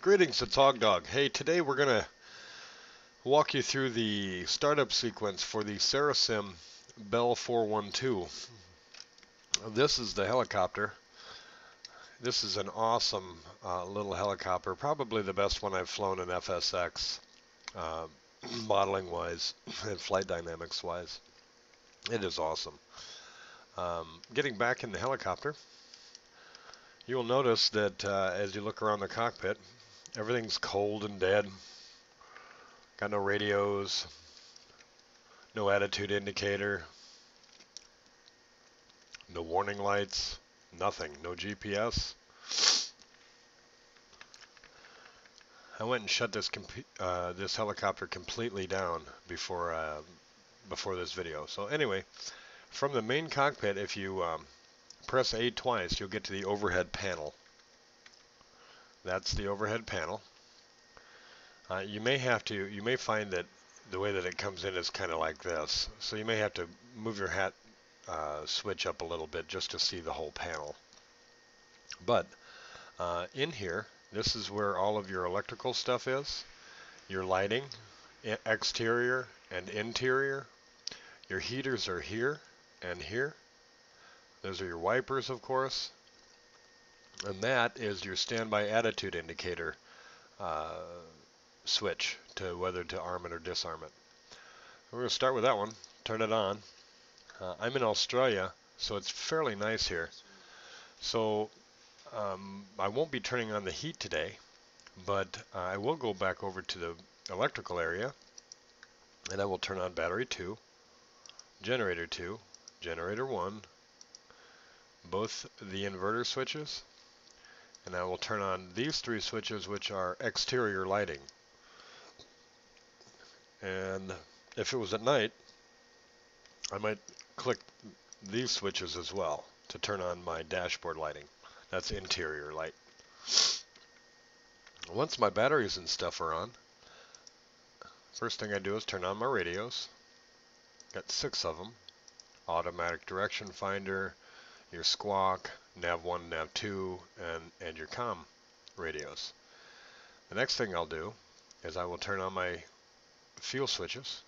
Greetings, it's HawgDawg. Hey, today we're going to walk you through the startup sequence for the Cerasim Bell 412. This is the helicopter. This is an awesome little helicopter, probably the best one I've flown in FSX, uh, modeling-wise and flight dynamics-wise. It is awesome. Getting back in the helicopter, you will notice that as you look around the cockpit, everything's cold and dead. Got no radios, no attitude indicator, no warning lights, nothing, no GPS. I went and shut this helicopter completely down before this video. So anyway, from the main cockpit, if you press A twice, you'll get to the overhead panel. That's the overhead panel. You may find that the way that it comes in is kind of like this. So you may have to move your hat switch up a little bit just to see the whole panel. But in here, this is where all of your electrical stuff is. Your lighting, exterior and interior. Your heaters are here and here. Those are your wipers, of course. And that is your standby attitude indicator switch to whether to arm it or disarm it. We're going to start with that one. Turn it on. I'm in Australia, so it's fairly nice here. So I won't be turning on the heat today, but I will go back over to the electrical area, and I will turn on battery 2, generator 1, both the inverter switches, and I will turn on these 3 switches, which are exterior lighting. And if it was at night, I might click these switches as well to turn on my dashboard lighting. That's interior light. Once my batteries and stuff are on, first thing I do is turn on my radios. Got 6 of them. Automatic direction finder, your squawk, nav 1, nav 2, and your comm radios. The next thing I'll do is I will turn on my fuel switches.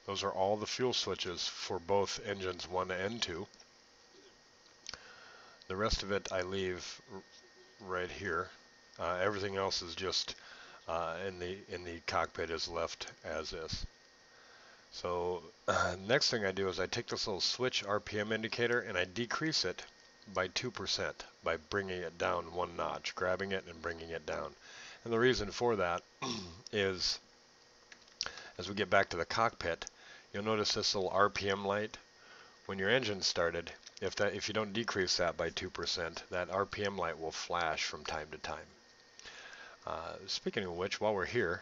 Those are all the fuel switches for both engines 1 and 2. The rest of it I leave right here. Everything else is just in the cockpit is left as is. So next thing I do is I take this little switch RPM indicator and I decrease it by 2% by bringing it down 1 notch, grabbing it and bringing it down. And the reason for that is, as we get back to the cockpit, you'll notice this little RPM light. When your engine started, if you don't decrease that by 2%, that RPM light will flash from time to time. Speaking of which, while we're here,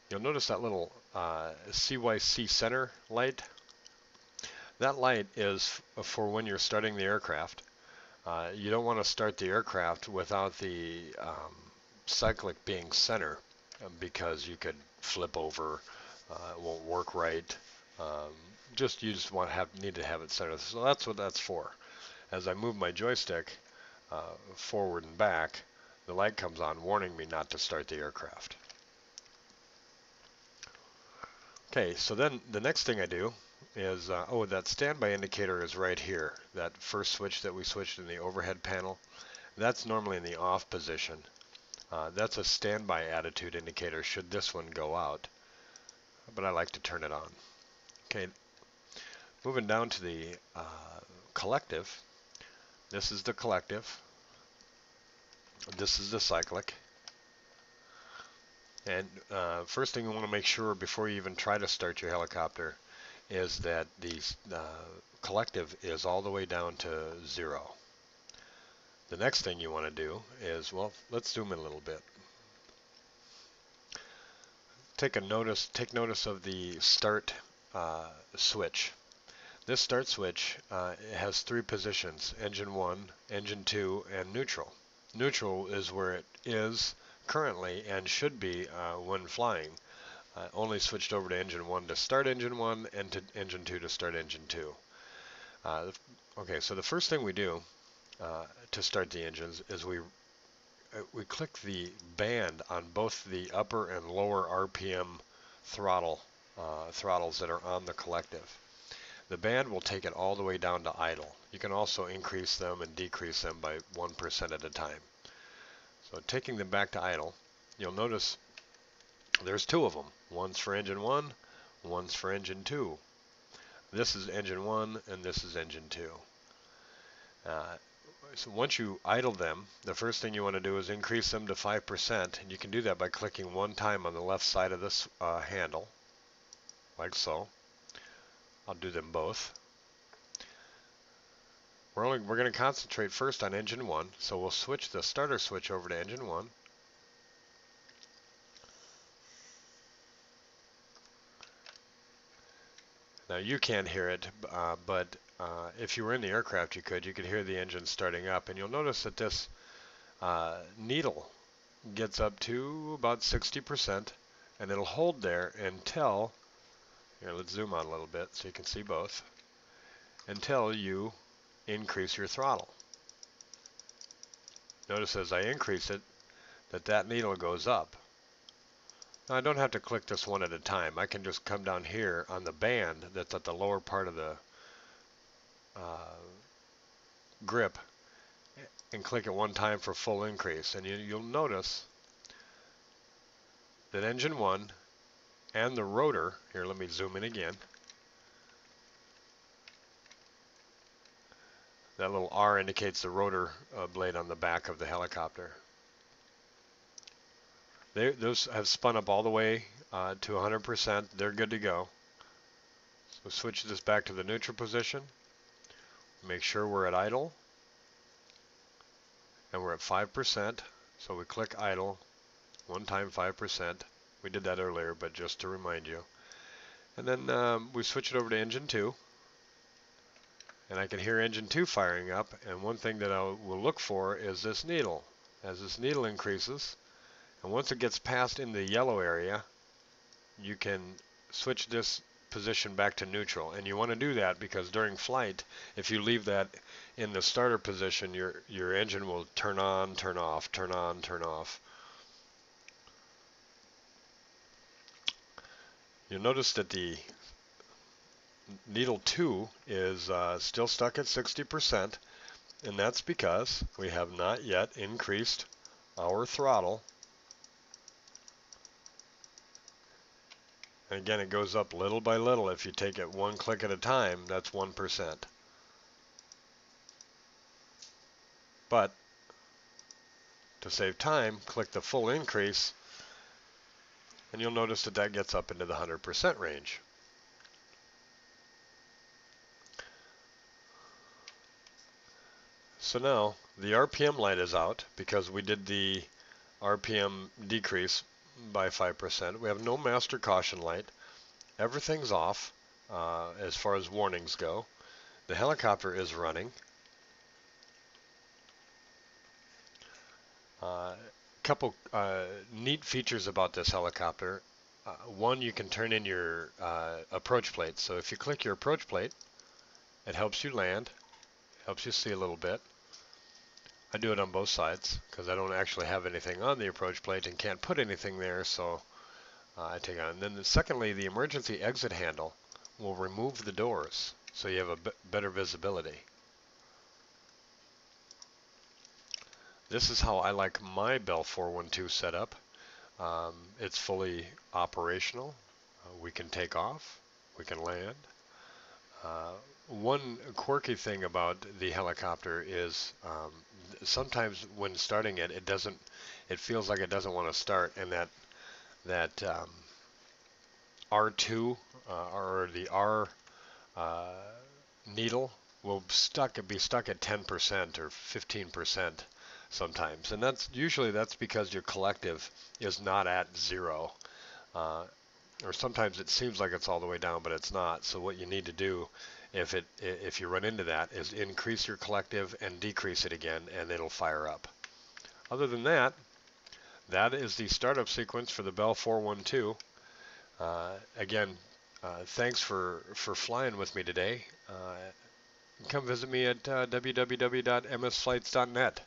you'll notice that little CYC center light. That light is for when you're starting the aircraft. You don't want to start the aircraft without the cyclic being center, because you could flip over, it won't work right. You just need to have it centered. So that's what that's for. As I move my joystick forward and back, the light comes on warning me not to start the aircraft. Okay, so then the next thing I do is, that standby indicator is right here. That first switch that we switched in the overhead panel, that's normally in the off position. That's a standby attitude indicator should this one go out, but I like to turn it on. Okay, moving down to the collective. This is the collective. This is the cyclic. And first thing you want to make sure before you even try to start your helicopter is that the collective is all the way down to 0. The next thing you want to do is, well, let's zoom in a little bit. Take notice of the start switch. This start switch has 3 positions: engine 1, engine 2, and neutral. Neutral is where it is currently and should be when flying. only switched over to engine 1 to start engine 1 and to engine 2 to start engine 2. Okay, so the first thing we do to start the engines is we click the band on both the upper and lower RPM throttles that are on the collective. The band will take it all the way down to idle. You can also increase them and decrease them by 1% at a time. So taking them back to idle, you'll notice there's two of them. One's for engine 1, one's for engine 2. This is engine 1 and this is engine 2. So once you idle them, the first thing you want to do is increase them to 5%, and you can do that by clicking one time on the left side of this handle, like so. I'll do them both. We're going to concentrate first on engine 1, so we'll switch the starter switch over to engine 1. Now you can't hear it, but if you were in the aircraft you could hear the engine starting up, and you'll notice that this needle gets up to about 60%, and it'll hold there until, here, let's zoom out a little bit so you can see both, until you increase your throttle. Notice as I increase it that needle goes up. Now I don't have to click this one at a time. I can just come down here on the band that's at the lower part of the grip and click it one time for full increase, and you'll notice that engine 1 and the rotor, here let me zoom in again, that little R indicates the rotor blade on the back of the helicopter. Those have spun up all the way to 100%. They're good to go. So switch this back to the neutral position. Make sure we're at idle. And we're at 5%. So we click idle. One time 5%. We did that earlier, but just to remind you. And then we switch it over to engine 2. And I can hear engine 2 firing up. And one thing that I will look for is this needle. As this needle increases, and once it gets past in the yellow area, you can switch this position back to neutral. And you want to do that because during flight, if you leave that in the starter position, your engine will turn on, turn off, turn on, turn off. You'll notice that the needle 2 is still stuck at 60%, and that's because we have not yet increased our throttle. And again, it goes up little by little. If you take it one click at a time, that's 1%. But to save time, click the full increase, and you'll notice that gets up into the 100% range. So now the RPM light is out because we did the RPM decrease by 5%. We have no master caution light. Everything's off as far as warnings go. The helicopter is running. Couple neat features about this helicopter. One, you can turn in your approach plate. So if you click your approach plate, it helps you land, helps you see a little bit. I do it on both sides because I don't actually have anything on the approach plate and can't put anything there, so I take it on. And then secondly, the emergency exit handle will remove the doors so you have a better visibility. This is how I like my Bell 412 setup. It's fully operational. We can take off, we can land. One quirky thing about the helicopter is sometimes when starting it, it feels like it doesn't want to start, and that R2 or the R needle will be stuck at 10% or 15% sometimes, and that's because your collective is not at 0. Or sometimes it seems like it's all the way down, but it's not. So what you need to do, if you run into that, is increase your collective and decrease it again, and it'll fire up. Other than that, that is the startup sequence for the Bell 412. Again, thanks for flying with me today. Come visit me at www.msflights.net.